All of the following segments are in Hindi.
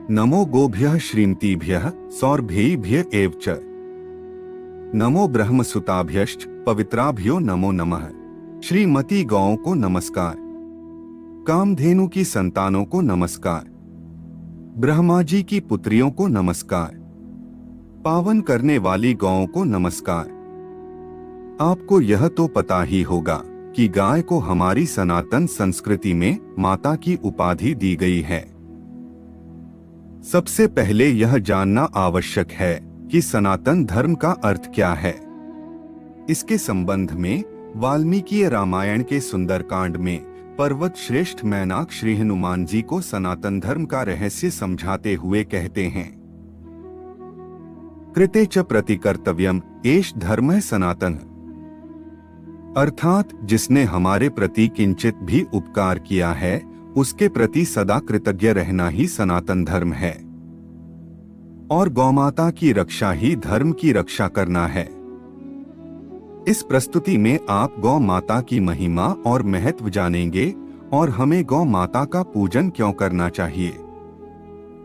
नमो गोभ्यः श्रीमतीभ्यः सौरभ्येभ्य एव च। नमो ब्रह्मसुताभ्यश्च पवित्राभ्यो नमो नमः। श्रीमती गौओं को नमस्कार। कामधेनु की संतानों को नमस्कार। ब्रह्मा जी की पुत्रियों को नमस्कार। पावन करने वाली गौओं को नमस्कार। आपको यह तो पता ही होगा कि गाय को हमारी सनातन संस्कृति में माता की उपाधि दी गई है। सबसे पहले यह जानना आवश्यक है कि सनातन धर्म का अर्थ क्या है। इसके संबंध में वाल्मीकि रामायण के सुंदरकांड में पर्वत श्रेष्ठ मैनाक श्री हनुमान जी को सनातन धर्म का रहस्य समझाते हुए कहते हैं, कृते च प्रतिकर्तव्यम एष धर्मः सनातन। अर्थात जिसने हमारे प्रति किंचित भी उपकार किया है उसके प्रति सदा कृतज्ञ रहना ही सनातन धर्म है, और गौमाता की रक्षा ही धर्म की रक्षा करना है। इस प्रस्तुति में आप गौ माता की महिमा और महत्व जानेंगे और हमें गौ माता का पूजन क्यों करना चाहिए।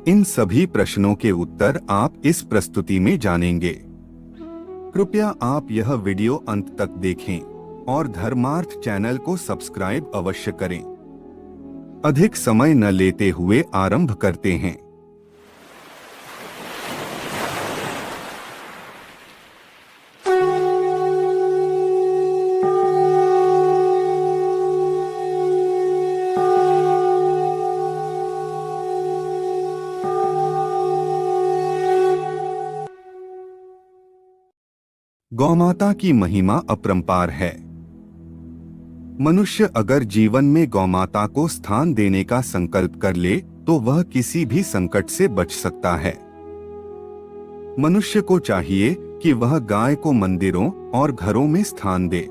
इन सभी प्रश्नों के उत्तर आप इस प्रस्तुति में जानेंगे। कृपया आप यह वीडियो अंत तक देखें और धर्मार्थ चैनल को सब्सक्राइब अवश्य करें। अधिक समय न लेते हुए आरंभ करते हैं। गौमाता की महिमा अपरंपार है। मनुष्य अगर जीवन में गौमाता को स्थान देने का संकल्प कर ले तो वह किसी भी संकट से बच सकता है। मनुष्य को चाहिए कि वह गाय को मंदिरों और घरों में स्थान दे,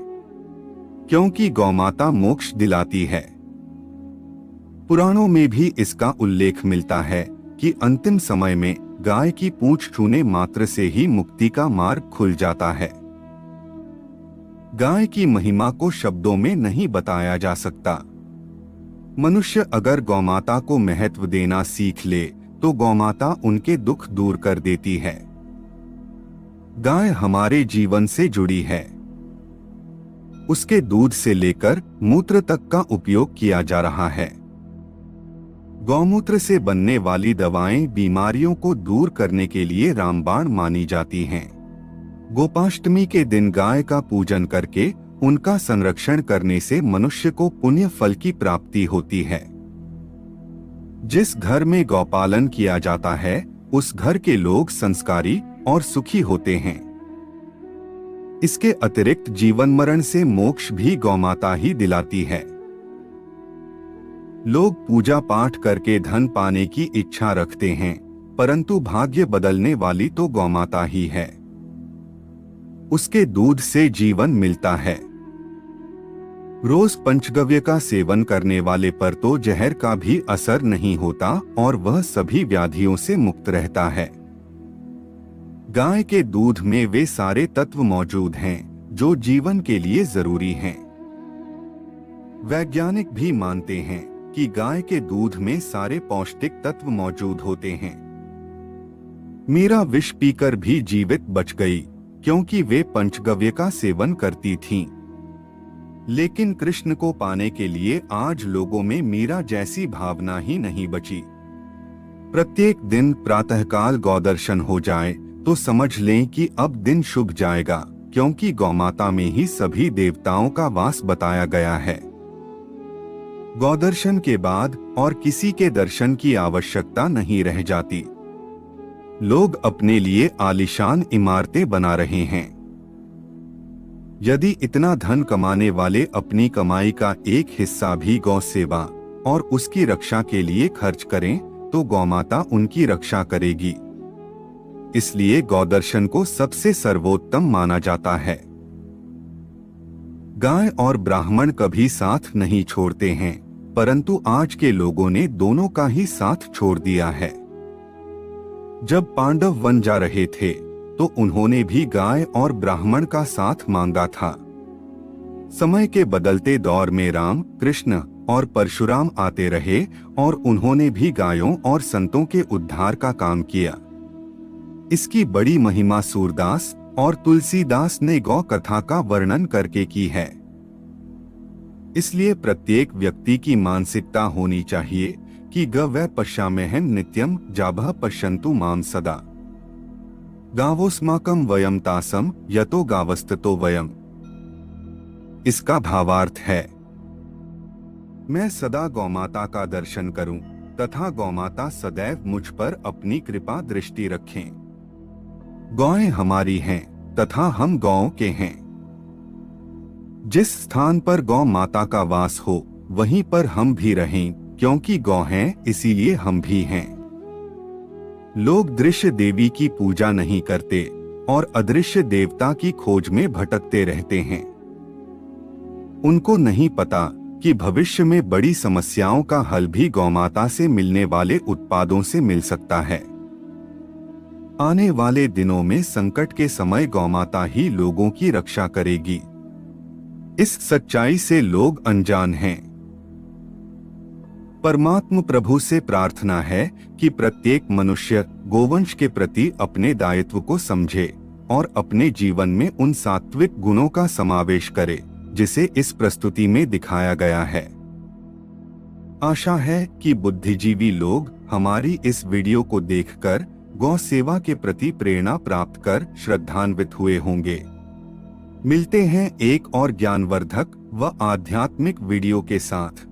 क्योंकि गौमाता मोक्ष दिलाती है। पुराणों में भी इसका उल्लेख मिलता है कि अंतिम समय में गाय की पूंछ छूने मात्र से ही मुक्ति का मार्ग खुल जाता है। गाय की महिमा को शब्दों में नहीं बताया जा सकता। मनुष्य अगर गौमाता को महत्व देना सीख ले तो गौमाता उनके दुख दूर कर देती है। गाय हमारे जीवन से जुड़ी है। उसके दूध से लेकर मूत्र तक का उपयोग किया जा रहा है। गौमूत्र से बनने वाली दवाएं बीमारियों को दूर करने के लिए रामबाण मानी जाती हैं। गोपाष्टमी के दिन गाय का पूजन करके उनका संरक्षण करने से मनुष्य को पुण्य फल की प्राप्ति होती है। जिस घर में गौपालन किया जाता है उस घर के लोग संस्कारी और सुखी होते हैं। इसके अतिरिक्त जीवन मरण से मोक्ष भी गौमाता ही दिलाती है। लोग पूजा पाठ करके धन पाने की इच्छा रखते हैं, परंतु भाग्य बदलने वाली तो गौमाता ही है। उसके दूध से जीवन मिलता है। रोज पंचगव्य का सेवन करने वाले पर तो जहर का भी असर नहीं होता और वह सभी व्याधियों से मुक्त रहता है। गाय के दूध में वे सारे तत्व मौजूद हैं जो जीवन के लिए जरूरी हैं। वैज्ञानिक भी मानते हैं कि गाय के दूध में सारे पौष्टिक तत्व मौजूद होते हैं। मीरा विष पीकर भी जीवित बच गई क्योंकि वे पंचगव्य का सेवन करती थीं। लेकिन कृष्ण को पाने के लिए आज लोगों में मीरा जैसी भावना ही नहीं बची। प्रत्येक दिन प्रातःकाल गौदर्शन हो जाए तो समझ लें कि अब दिन शुभ जाएगा, क्योंकि गौमाता में ही सभी देवताओं का वास बताया गया है। गौदर्शन के बाद और किसी के दर्शन की आवश्यकता नहीं रह जाती। लोग अपने लिए आलीशान इमारतें बना रहे हैं। यदि इतना धन कमाने वाले अपनी कमाई का एक हिस्सा भी गौ सेवा और उसकी रक्षा के लिए खर्च करें तो गौमाता उनकी रक्षा करेगी। इसलिए गौदर्शन को सबसे सर्वोत्तम माना जाता है। गाय और ब्राह्मण कभी साथ नहीं छोड़ते हैं, परंतु आज के लोगों ने दोनों का ही साथ छोड़ दिया है। जब पांडव वन जा रहे थे तो उन्होंने भी गाय और ब्राह्मण का साथ मांगा था। समय के बदलते दौर में राम, कृष्ण और परशुराम आते रहे और उन्होंने भी गायों और संतों के उद्धार का काम किया। इसकी बड़ी महिमा सूरदास और तुलसीदास ने गौ कथा का वर्णन करके की है। इसलिए प्रत्येक व्यक्ति की मानसिकता होनी चाहिए कि ग वै पश्याम्यहं नित्यं जाभः पश्यन्तु मां सदा। गावोस्माकं वयं तासम यतो गावस्ततो वयम्। इसका भावार्थ है, मैं सदा गौमाता का दर्शन करूं तथा गौमाता सदैव मुझ पर अपनी कृपा दृष्टि रखें। गौएं हमारी हैं तथा हम गौओं के हैं। जिस स्थान पर गौ माता का वास हो वहीं पर हम भी रहें, क्योंकि गौ हैं इसीलिए हम भी हैं। लोग दृश्य देवी की पूजा नहीं करते और अदृश्य देवता की खोज में भटकते रहते हैं। उनको नहीं पता कि भविष्य में बड़ी समस्याओं का हल भी गौमाता से मिलने वाले उत्पादों से मिल सकता है। आने वाले दिनों में संकट के समय गौमाता ही लोगों की रक्षा करेगी। इस सच्चाई से लोग अनजान हैं। परमात्म प्रभु से प्रार्थना है कि प्रत्येक मनुष्य गोवंश के प्रति अपने दायित्व को समझे और अपने जीवन में उन सात्विक गुणों का समावेश करे जिसे इस प्रस्तुति में दिखाया गया है। आशा है कि बुद्धिजीवी लोग हमारी इस वीडियो को देखकर गौ सेवा के प्रति प्रेरणा प्राप्त कर श्रद्धान्वित हुए होंगे। मिलते हैं एक और ज्ञानवर्धक व आध्यात्मिक वीडियो के साथ।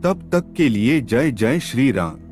तब तक के लिए जय जय श्री राम।